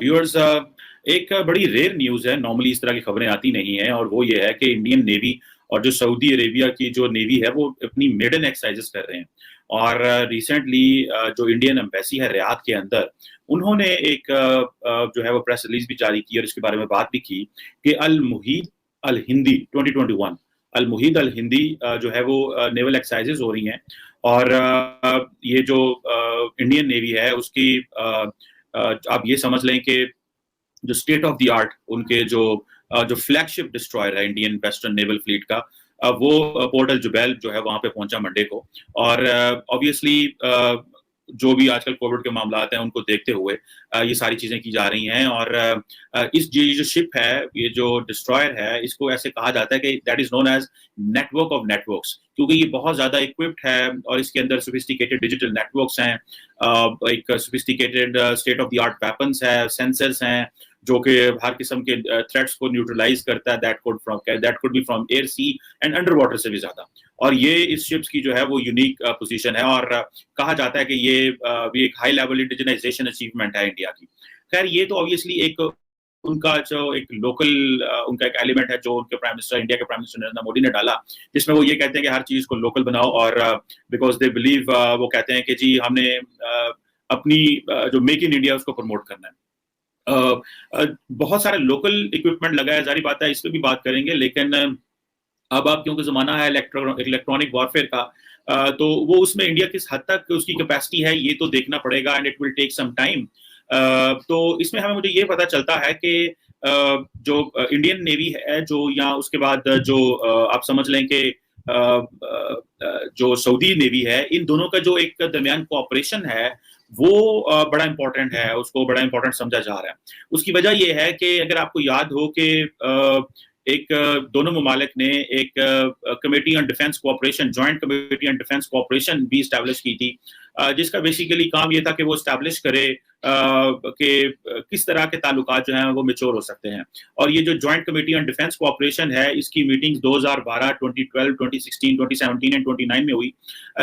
Viewers, एक बड़ी rare news है। नॉर्मली इस तरह की खबरें आती नहीं हैं, और वो ये है कि इंडियन नेवी और जो सऊदी अरेबिया की जो नेवी है वो अपनी मेडन एक्सरसाइजेस कर रहे हैं। और रिसेंटली जो इंडियन एम्बेसी है रियाद के अंदर, उन्होंने एक जो है वो प्रेस रिलीज भी जारी की और इसके बारे में बात भी की कि अल मुहीद अल हिंदी 2021 अल मुहीद अल हिंदी जो है वो नेवल एक्सरसाइजेस हो रही हैं। और ये जो इंडियन नेवी है उसकी आप ये समझ लें कि जो स्टेट ऑफ द आर्ट उनके जो फ्लैगशिप डिस्ट्रॉयर है इंडियन वेस्टर्न नेवल फ्लीट का, वो पोर्ट अल जुबैल जो है वहां पे पहुंचा मंडे को। और ऑब्वियसली जो भी आजकल कोविड के मामला हैं उनको देखते हुए ये सारी चीजें की जा रही हैं। और इस ये जो शिप है, ये जो डिस्ट्रॉयर है, इसको ऐसे कहा जाता है कि that is known as network of networks, क्योंकि ये बहुत ज्यादा इक्विप्ड है और इसके अंदर सोफिस्टिकेटेड डिजिटल नेटवर्क्स हैं, एक sophisticated state of the art weapons है, सेंसर्स हैं जो कि हर किस्म के थ्रेट्स को न्यूट्रलाइज करता है। That could be from air, sea and under water से भी ज्यादा। और ये इस शिप्स की जो है वो यूनिक पोजीशन है, और कहा जाता है कि ये भी एक हाई लेवल इंडिजिनाइजेशन अचीवमेंट है इंडिया की। खैर, ये तो ऑब्वियसली एक उनका जो एक लोकल उनका एक एलिमेंट है जो उनके प्राइम मिनिस्टर, इंडिया के प्राइम मिनिस्टर नरेंद्र मोदी ने डाला, जिसमें वो ये कहते हैं कि हर चीज को लोकल बनाओ। और बिकॉज दे बिलीव, वो कहते हैं कि जी हमने अपनी जो मेक इन इंडिया उसको प्रमोट करना है। बहुत सारे लोकल इक्विपमेंट लगा है, जारी बात है, इस पर भी बात करेंगे। लेकिन अब क्योंकि जमाना है इलेक्ट्रॉनिक वॉरफेयर का, तो वो उसमें इंडिया किस हद तक उसकी कैपेसिटी है ये तो देखना पड़ेगा, and it will take some time. तो इसमें हमें मुझे ये पता चलता है कि जो इंडियन नेवी है जो, या उसके बाद जो आप समझ लें कि जो सऊदी नेवी है, इन दोनों का जो एक दरमियान कोऑपरेशन है वो बड़ा इंपॉर्टेंट है, उसको बड़ा इंपॉर्टेंट समझा जा रहा है। उसकी वजह यह है कि अगर आपको याद हो कि एक दोनों ममालिक ने एक committee on defence cooperation, joint committee on defence cooperation भी स्टैब्लिश की थी, जिसका बेसिकली काम ये था कि वो स्टैब्लिश करे कि किस तरह के ताल्लुकात जो हैं वो मैच्योर हो सकते हैं। और ये जो joint committee on defence cooperation है, इसकी मीटिंग्स 2012, 2012, 2016, 2017 एंड 2029 में हुई,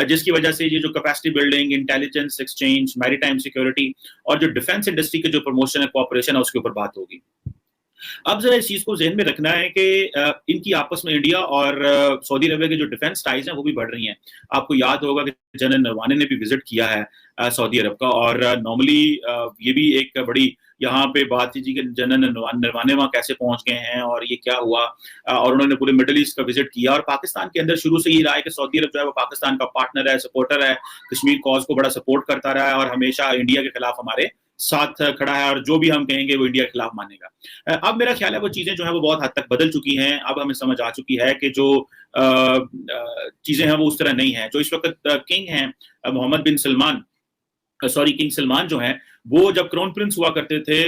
जिसकी वजह से ये जो capacity building, intelligence exchange, maritime security और जो डिफेंस इंडस्ट्री के जो प्रमोशन है, कोऑपरेशन है, उसके ऊपर बात होगी। अब जरा इस चीज को जहन में रखना है कि इनकी आपस में इंडिया और सऊदी अरबिया के जो डिफेंस टाइज हैं वो भी बढ़ रही हैं। आपको याद होगा कि जनरल नरवाने ने भी विजिट किया है सऊदी अरब का, और नॉर्मली ये भी एक बड़ी यहाँ पे बात थी कि जनरल नरवाने वहाँ कैसे पहुंच गए हैं और ये क्या हुआ। और उन्होंने पूरे मिडिल ईस्ट का विजिट किया, और पाकिस्तान के अंदर शुरू से ही रहा है कि सऊदी अरब जो है वो पाकिस्तान का पार्टनर है, सपोर्टर है, कश्मीर कॉज को बड़ा सपोर्ट करता रहा है और हमेशा इंडिया के खिलाफ हमारे साथ खड़ा है, और जो भी हम कहेंगे वो इंडिया के खिलाफ मानेगा। अब मेरा ख्याल है वो चीजें जो है वो बहुत हद तक बदल चुकी हैं। अब हमें समझ आ चुकी है कि जो चीजें हैं वो उस तरह नहीं है। जो इस वक्त किंग हैं मोहम्मद बिन सलमान, किंग सलमान जो हैं, वो जब क्राउन प्रिंस हुआ करते थे,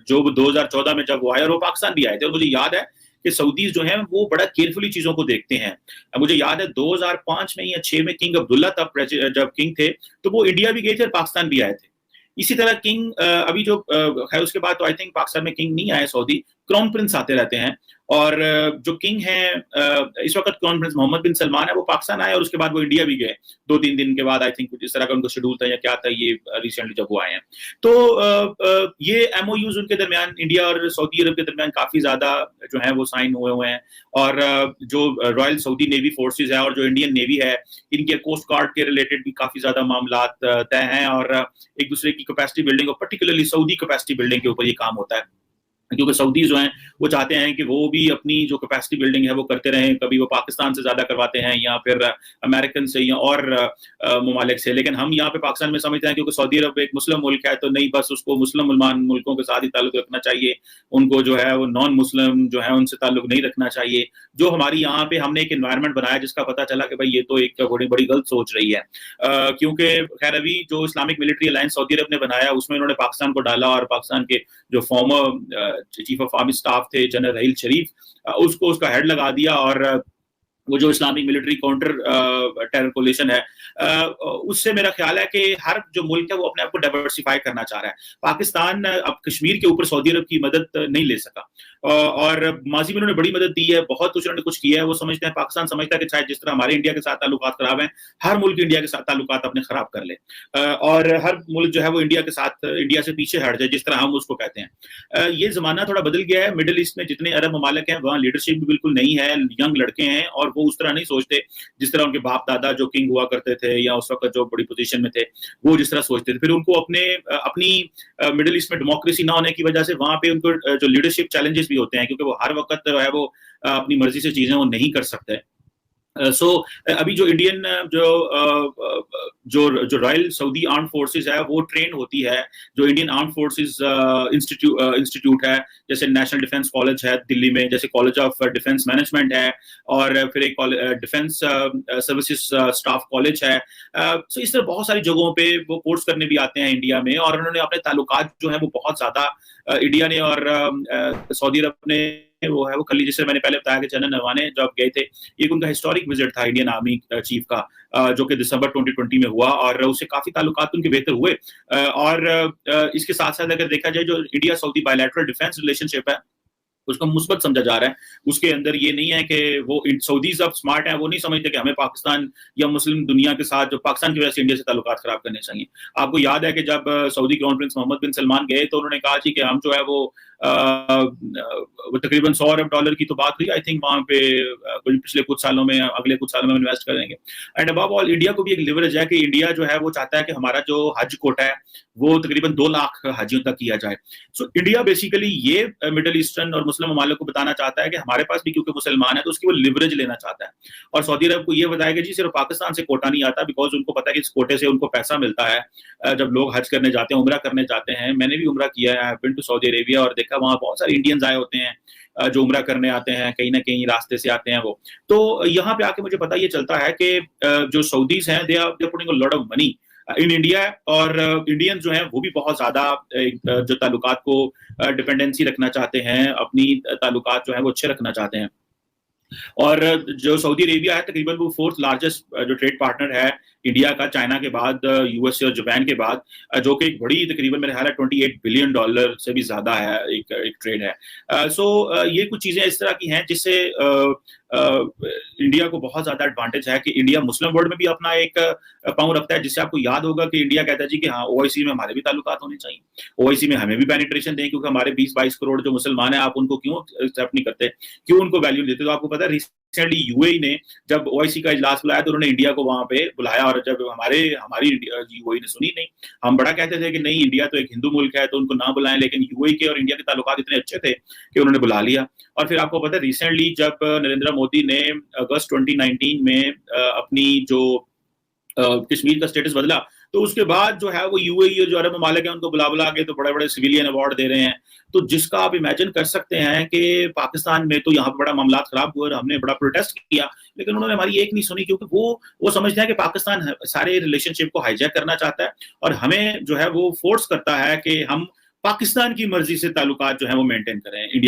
जो 2014 में जब वो आए, और वो पाकिस्तान भी आए थे, और मुझे याद है कि सऊदीज जो हैं वो बड़ा केयरफुली चीजों को देखते हैं। मुझे याद है 2005 में या 6 में किंग अब्दुल्ला तब जब किंग थे, तो वो इंडिया भी गए थे और पाकिस्तान भी आए थे। इसी तरह किंग अभी जो खैर उसके बाद तो आई थिंक पाकिस्तान में किंग नहीं आए सऊदी, क्राउन प्रिंस आते रहते हैं। और जो किंग है इस वक्त क्राउन प्रिंस मोहम्मद बिन सलमान है, वो पाकिस्तान आए और उसके बाद वो इंडिया भी गए 2-3 दिन के बाद। आई थिंक कुछ इस तरह का उनको शेड्यूल था या क्या था, ये रिसेंटली जब वो आए हैं। तो ये एमओयूज उनके दरमियान, इंडिया और सऊदी अरब के दरमियान काफी ज्यादा जो है वो साइन हुए हैं। और जो रॉयल सऊदी नेवी फोर्सेज है और जो इंडियन नेवी है, इनके कोस्ट गार्ड के रिलेटेड भी काफी ज्यादा मामला तय हैं, और एक दूसरे की कैपेसिटी बिल्डिंग और पर्टिकुलरली सऊदी कैपेसिटी बिल्डिंग के ऊपर ये काम होता है, क्योंकि सऊदी जो हैं वो चाहते हैं कि वो भी अपनी जो कैपेसिटी बिल्डिंग है वो करते रहें। कभी वो पाकिस्तान से ज्यादा करवाते हैं या फिर अमेरिकन से या और ममालिक से। लेकिन हम यहाँ पे पाकिस्तान में समझते हैं क्योंकि सऊदी अरब एक मुस्लिम मुल्क है, तो नहीं, बस उसको मुस्लिम मुल्कों के साथ ही ताल्लुक रखना चाहिए, उनको जो है वो नॉन मुस्लिम जो है उनसे ताल्लुक नहीं रखना चाहिए। जो हमारी यहाँ पे हमने एक एनवायरनमेंट बनाया जिसका पता चला कि भाई ये तो एक बड़ी बड़ी गलत सोच रही है। क्योंकि खैर अभी जो इस्लामिक मिलिट्री अलायंस सऊदी अरब ने बनाया उसमें उन्होंने पाकिस्तान को डाला, और पाकिस्तान के जो former chief of army staff थे जनरल रहील शरीफ, उसको उसका हेड लगा दिया। और वो जो Islamic military counter terror coalition है, उससे मेरा ख्याल है कि हर जो मुल्क है वो अपने आप को डाइवर्सिफाई करना चाह रहा है। पाकिस्तान अब कश्मीर के ऊपर सऊदी अरब की मदद नहीं ले सका, और माजी में उन्होंने बड़ी मदद दी है, बहुत कुछ उन्होंने कुछ किया है। वो समझते हैं, पाकिस्तान समझता है कि शायद जिस तरह हमारे इंडिया के साथ ताल्लुकात खराब हैं, हर मुल्क इंडिया के साथ ताल्लुकात अपने खराब कर ले, और हर मुल्क जो है वो इंडिया के साथ, इंडिया से पीछे हट जाए, जिस तरह हम उसको कहते हैं। ये जमाना थोड़ा बदल गया है। मिडिल ईस्ट में जितने अरब ममालिक हैं वहाँ लीडरशिप भी बिल्कुल नहीं है, यंग लड़के हैं, और वो उस तरह नहीं सोचते जिस तरह उनके बाप दादा जो किंग हुआ करते थे या उस वक्त जो बड़ी पोजीशन में थे, वो जिस तरह सोचते थे। फिर उनको अपनी मिडिल ईस्ट में डेमोक्रेसी ना होने की वजह से वहां पे उनको जो लीडरशिप चैलेंजेस भी होते हैं, क्योंकि वो हर वक्त जो है वो अपनी मर्जी से चीजें वो नहीं कर सकते। सो अभी जो इंडियन जो रॉयल सऊदी आर्म फोर्सेस है वो ट्रेन होती है, जो इंडियन आर्म फोर्सेस इंस्टीट्यूट है, जैसे नेशनल डिफेंस कॉलेज है दिल्ली में, जैसे कॉलेज ऑफ डिफेंस मैनेजमेंट है, और फिर एक डिफेंस सर्विसेज स्टाफ कॉलेज है। सो इस तरह बहुत सारी जगहों पे वो कोर्स करने भी आते हैं इंडिया में, और उन्होंने अपने ताल्लुकात जो है वो बहुत ज्यादा इंडिया ने और सऊदी अरब ने वो है वो कर ली। जैसे मैंने पहले बताया कि जनरल नरवाने जब गए थे, एक उनका हिस्टोरिक विजिट था इंडियन आर्मी चीफ का, जो कि दिसंबर 2020 में हुआ, और उससे काफी ताल्लुकात उनके बेहतर हुए। और इसके साथ साथ अगर देखा जाए, जो India Saudi bilateral defence relationship है उसको मुस्बत समझा जा रहा है। उसके अंदर ये नहीं है कि वो सऊदीज अब स्मार्ट हैं, वो नहीं समझते कि हमें पाकिस्तान या मुस्लिम दुनिया के साथ, जो पाकिस्तान की वजह से इंडिया से ताल्लुकात खराब करने चाहिए। आपको याद है कि जब सऊदी क्राउन प्रिंस मोहम्मद बिन सलमान गए तो उन्होंने कहा कि हम जो है वो तकरीबन $100 अरब की तो बात हुई, आई थिंक वहां पे पिछले कुछ सालों में, अगले कुछ सालों में इन्वेस्ट करेंगे। एंड अबव ऑल इंडिया को भी एक लिवरेज है कि इंडिया जो है वो चाहता है कि हमारा जो हज कोटा है वो तकरीबन 2 लाख हाजियों तक किया जाए। सो इंडिया बेसिकली ये मिडिल ईस्टर्न और मुस्लिम ममालिक को बताना चाहता है कि हमारे पास भी क्योंकि मुसलमान है तो उसकी वो लिवरेज लेना चाहता है, और सऊदी अरब को ये बताया कि जी सिर्फ पाकिस्तान से कोटा नहीं आता, बिकॉज उनको पता है कि इस कोटे से उनको पैसा मिलता है जब लोग हज करने जाते हैं, उम्रा करने जाते हैं। मैंने भी उम्रा किया है, I have been to Saudi Arabia, और देखा वहां बहुत सारे इंडियंस आए होते हैं जो उम्रा करने आते हैं, कहीं ना कहीं रास्ते से आते हैं वो। तो यहाँ पे आके मुझे पता ये चलता है कि जो सऊदीज हैं they are putting a lot of money in India, और इंडियन जो हैं वो भी बहुत ज्यादा जो ताल्लुकात को डिपेंडेंसी रखना चाहते हैं, अपनी ताल्लुकात जो है वो अच्छे रखना चाहते हैं। और जो सऊदी अरेबिया है तकरीबन वो 4th लार्जेस्ट जो ट्रेड पार्टनर है इंडिया का, चाइना के बाद, यूएसए और जापान के बाद, जो कि एक बड़ी तकरीबन मेरे ख्याल है $28 बिलियन से भी ज्यादा है, एक ट्रेड है। सो ये कुछ चीजें इस तरह की हैं जिससे इंडिया को बहुत ज्यादा एडवांटेज है कि इंडिया मुस्लिम वर्ल्ड में भी अपना एक पाँव रखता है, जिससे आपको याद होगा कि इंडिया कहता है जी कि हाँ ओआईसी में हमारे भी ताल्लुकात होने चाहिए, ओआईसी में हमें भी पेनिट्रेशन दें, क्योंकि हमारे 20-22 करोड़ जो मुसलमान हैं, आप उनको क्यों एक्सेप्ट नहीं करते, क्यों उनको वैल्यू देते? तो आपको पता है रिसेंटली यूएई ने जब ओआईसी का इजलास बुलाया तो उन्होंने इंडिया को वहां पे बुलाया, और जब हमारी यूएई ने सुनी नहीं। हम बड़ा कहते थे कि नहीं इंडिया तो एक हिंदू मुल्क है तो उनको ना बुलाएं, लेकिन यूएई के और इंडिया के ताल्लुकात इतने अच्छे थे कि उन्होंने बुला लिया। और फिर आपको पता है रिसेंटली जब नरेंद्र मोदी ने अगस्त 2019 में अपनी जो कश्मीर का स्टेटस बदला, तो उसके बाद जो है वो यूएई जो अरब ममालिक है उनको बुला बुला के तो बड़े बड़े सिविलियन अवार्ड दे रहे हैं। तो जिसका आप इमेजिन कर सकते हैं कि पाकिस्तान में तो यहाँ पे बड़ा मामला खराब हुआ और हमने बड़ा प्रोटेस्ट किया, लेकिन उन्होंने हमारी एक नहीं सुनी, क्योंकि वो समझते हैं कि पाकिस्तान सारे रिलेशनशिप को हाईजैक करना चाहता है, और हमें जो है वो फोर्स करता है कि हम पाकिस्तान की मर्जी से ताल्लुकात जो है वो मेंटेन करें इंडिया